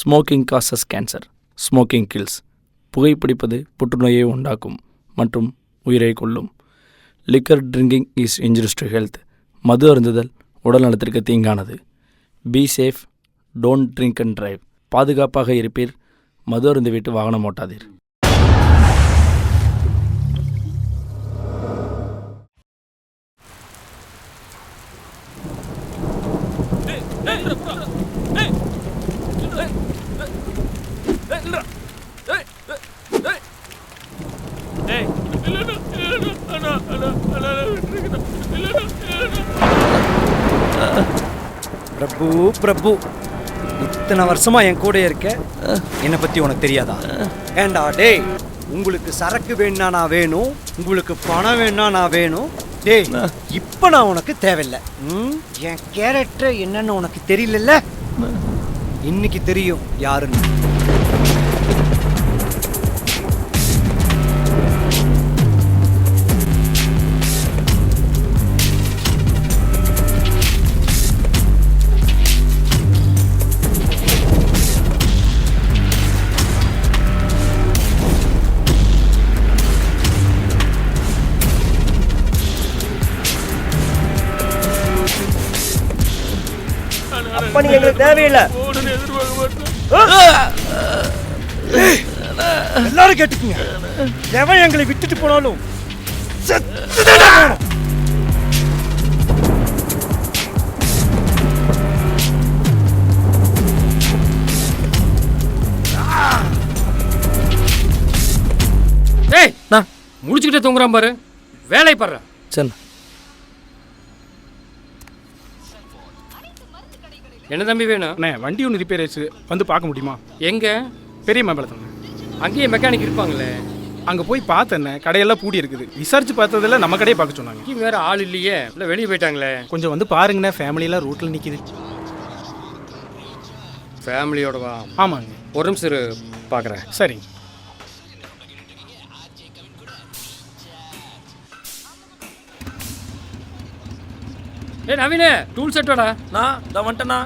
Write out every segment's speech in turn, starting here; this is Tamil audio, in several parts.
Smoking causes cancer, smoking kills. புகைப்பிடிப்பது புற்றுநோயை உண்டாக்கும் மற்றும் உயிரை கொல்லும். Liquor drinking is injurious to health. மது அருந்துதல் உடல் நலத்திற்கு தீங்கானது. Be safe, don't drink and drive. பாதுகாப்பாக இருப்பீர், மது அருந்துவிட்டு வாகனம் ஓட்டாதீர். பிரபு பிரபு, இத்தனை வருஷமா என் கூட இருக்க, என்னை பத்தி உனக்கு தெரியாதா? ஏண்டா டேய், உங்களுக்கு சரக்கு வேணும்னா நான் வேணும், உங்களுக்கு பணம் வேணும்னா நான் வேணும். டேய், இப்ப நான் உனக்கு தேவையில்லை. என் கேரக்டர் என்னன்னு உனக்கு தெரியல, இன்னைக்கு தெரியும் யாருன்னு. அப்ப நீ எங்களுக்கு தேவையில்லை. எல்லாரும் கேட்டுக்குங்க, எவன் எங்களை விட்டுட்டு போனாலும் முடிச்சுக்கிட்டே தூங்குறான் பாரு, வேலை பாரு. சரி, என்ன தம்பி வேணும்? அண்ணே, வண்டி ஒன்று ரிப்பேர் ஆயிடுச்சு, வந்து பார்க்க முடியுமா? எங்க? பெரிய மாம்பழத்தண்ணே. அங்கேயே மெக்கானிக் இருப்பாங்களே. அங்கே போய் பார்த்தேண்ணே, கடையெல்லாம் பூடி இருக்குது. விசாரிச்சு பார்த்ததில்ல, நம்ம கடையை பார்க்க சொன்னாங்க. இங்கே வேற ஆள் இல்லையே, இல்லை வெளியே போயிட்டாங்களே. கொஞ்சம் வந்து பாருங்கண்ணே, ஃபேமிலியெல்லாம் ரோட்டில் நிற்கிது. ஃபேமிலியோடவா? ஆமாங்க. ஒரு நிமிஷம் இரு, பார்க்குறேன். சரிங்க. நவீனே, டூல் செட்டோடா. நான் தான் வந்துட்டேண்ணா.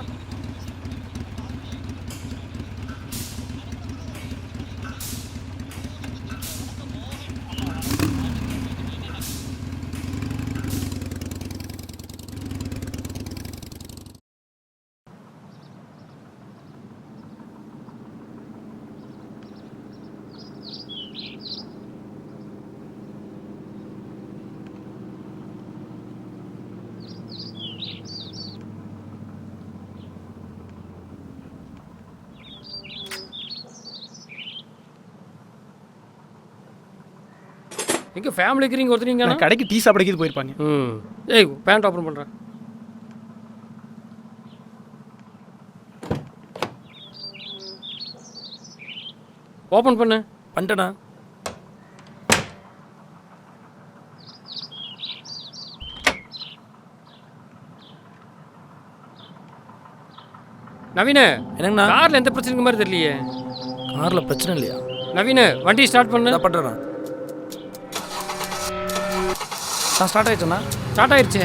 எங்கே ஃபேமிலி இருக்கிறீங்க ஒருத்தரீங்க? கடைக்கு டீ சாப்பிடக்கிது போயிருப்பாங்க. ஏய், பேண்ட் ஓப்பன் பண்ணுறேன். ஓப்பன் பண்ணு. பண்ணிட்டேண்ணா. நவீன, என்னங்கண்ணா? காரில் எந்த பிரச்சனைக்கு மாதிரி தெரியலையே. காரில் பிரச்சனை இல்லையா? நவீன, வண்டி ஸ்டார்ட் பண்ணு. பண்ணுறேண்ணா. ஸ்டார்ட் ஆயிடுச்சுண்ணா. ஸ்டார்ட் ஆயிடுச்சு.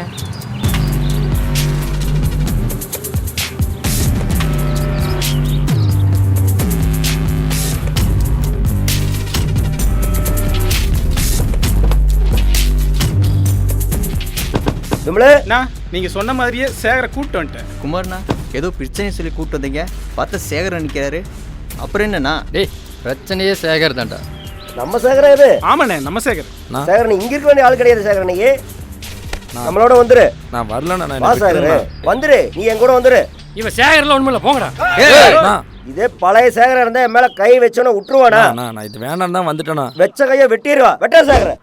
விமலண்ணா, நீங்கள் சொன்ன மாதிரியே சேகரை கூப்பிட்டு வந்துட்டேன். குமார்ண்ணா, ஏதோ பிரச்சனையை சொல்லி கூப்பிட்டு வந்தீங்க, பார்த்தா சேகர் நிற்கிறாரு. அப்புறம் என்னண்ணா? டேய், பிரச்சனையே சேகர் தான்டா. நம்ம சேகரா இது? ஆமாண்ணே, நம்ம சேகர். சேகர், நீ இங்க இருக்க வேண்டிய ஆள் கிடையாது சேகர். நீ நம்மளோட வந்துரு. நான் வரலண்ணா. வா சேகர், வந்துரு. நீ என் கூட வந்துரு. இவன் சேகர்ல ஒண்ணுமில்ல, போங்கடா. இதே பழைய சேகரா இருந்தா என் மேல கை வச்சோன்னு விட்டுருவானா? நான் இது வேணான்னு தான் வந்துட்டேண்ணா. வெச்ச கையை வெட்டிடுவா. வெட்டார் சேகர்.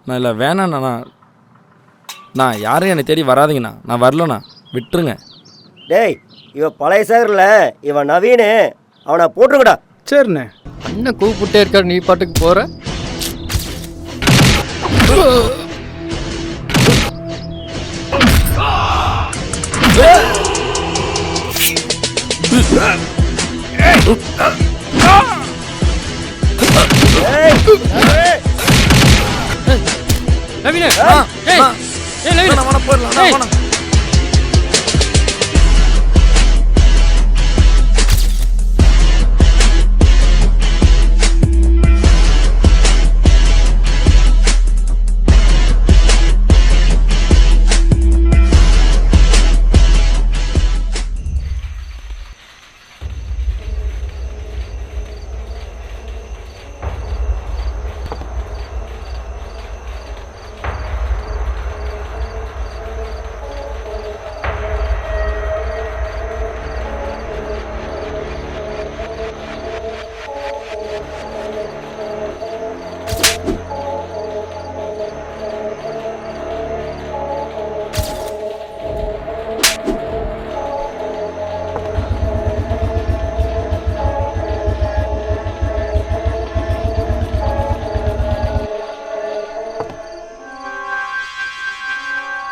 நான் இல்லை வேணாண்ணா. நான் யாரும் என்னை தேடி வராதிங்கண்ணா. நான் வரலண்ணா, விட்டுருங்க. டேய், இவன் பழைய சேகர்ல, இவன் நவீனு. அவனை போட்டுருங்கடா. சரிண்ணே. என்ன கூப்பிட்டே இருக்காரு, நீ பாட்டுக்கு போற? நவீன, நவீன போயிடலாம்.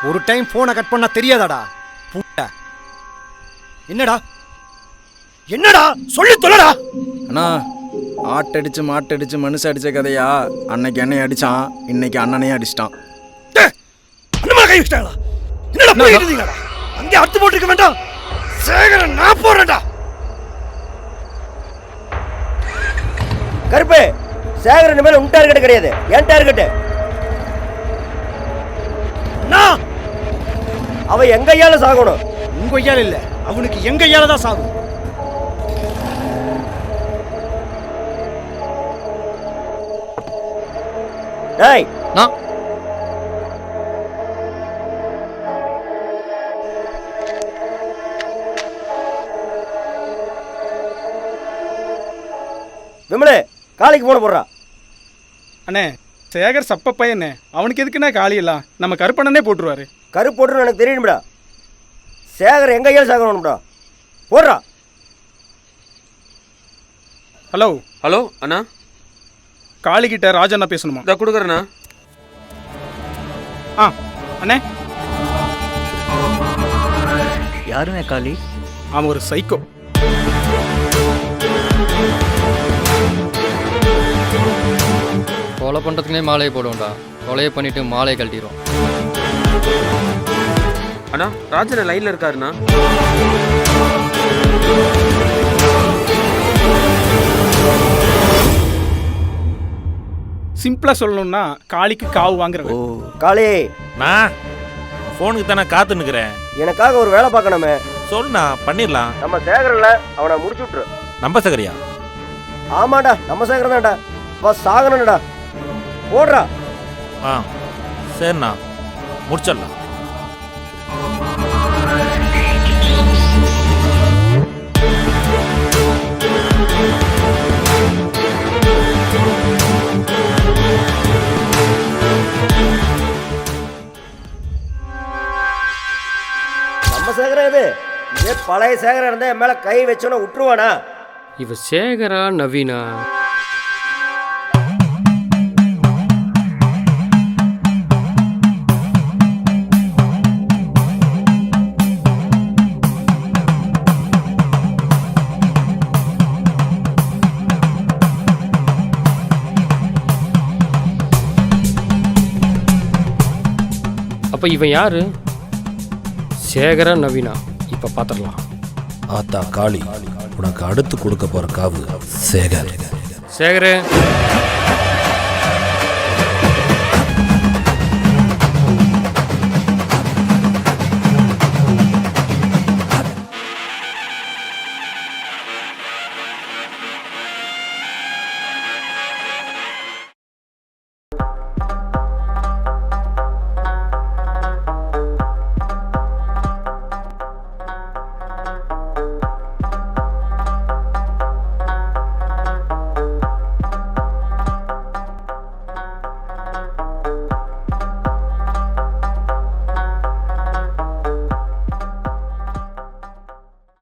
ஒரு டைம் போனை கட் பண்ணா தெரியாதாடா பூட்ட? என்னடா என்னடா சொல்லி தொலைடா. அண்ணா ஆட்டடிச்சு மாட்டடிச்சு மனுஷன் அடிச்ச கதையா? அன்னைக்கு என்னைய அடிச்சான், இன்னைக்கு அண்ணனையும் அடிச்சிட்டான். அண்ணமா கை வச்சிட்டாங்களா? என்னடா போயிட்டு இருந்தீங்கடா? அங்கே அறுத்து போட்டுருக்க வேண்டாம். சேகரன் நான் போறேன்டா. கருப்பு, சேகரன் மேல உன் டார்கெட் கிடையாது, என் டார்கெட். அவ எங்க ஐயால சாகணும். உங்க ஐயால இல்ல, அவனுக்கு எங்க ஐயால தான் சாகும். டேய், நான் விமலே காலைக்கு போன போடுறா. அண்ணே சேகர் சப்ப பையனே, அவனுக்கு எதுக்குண்ணே காலி எல்லாம்? நம்ம கருப்பண்ணனே போட்டுருவாரு. கருப்பு போட்டுன்னு எனக்கு தெரியணும்டா. சேகர் எங்க ஐயால சாகணும்டா. போடுறா. ஹலோ ஹலோ அண்ணா, காளிக்கிட்ட ராஜண்ணா பேசணுமா? இதை கொடுக்குறேண்ணா. ஆ அண்ணே, யாருமே காளி? அவன் ஒரு சைக்கோ. கொலை பண்ணுறதுக்குனே மாலையை போடுவோம்டா. கொலையை பண்ணிட்டு மாலையை கழட்டிடுவோம். அண்ணா ராஜன லைன்ல இருக்காருண்ணா. சிம்பிளா சொல்லணும்னா காளிக்கு காவு வாங்குறவன். காளி, நான் ஃபோனுக்கு தானே காத்துன்னுக்குறேன். எனக்காக ஒரு வேலை பார்க்கணுமே. சொல்லுண்ணா, பண்ணிடலாம். நம்ம சேகரன்ல அவனை முடிச்சு விட்டுரு. நம்ப சகரியா? ஆமாடா, நம்ம சேகரன் தான்டா. சாகணும்டா. போடுறா. ஆ சரிண்ணா, முடிச்சிடலாம். நம்ம சேகரன் இது. இதே பழைய சேகரன் இருந்தா என் மேல கை வச்சோன்னா விட்டுருவானா? இவ சேகரா நவீனா? அப்ப இவன் யாரு? சேகரா நவீனா? இப்ப பாத்திரலாம். ஆத்தா காளி, உனக்கு அடுத்து கொடுக்க போற காவு சேகர். சேகரே,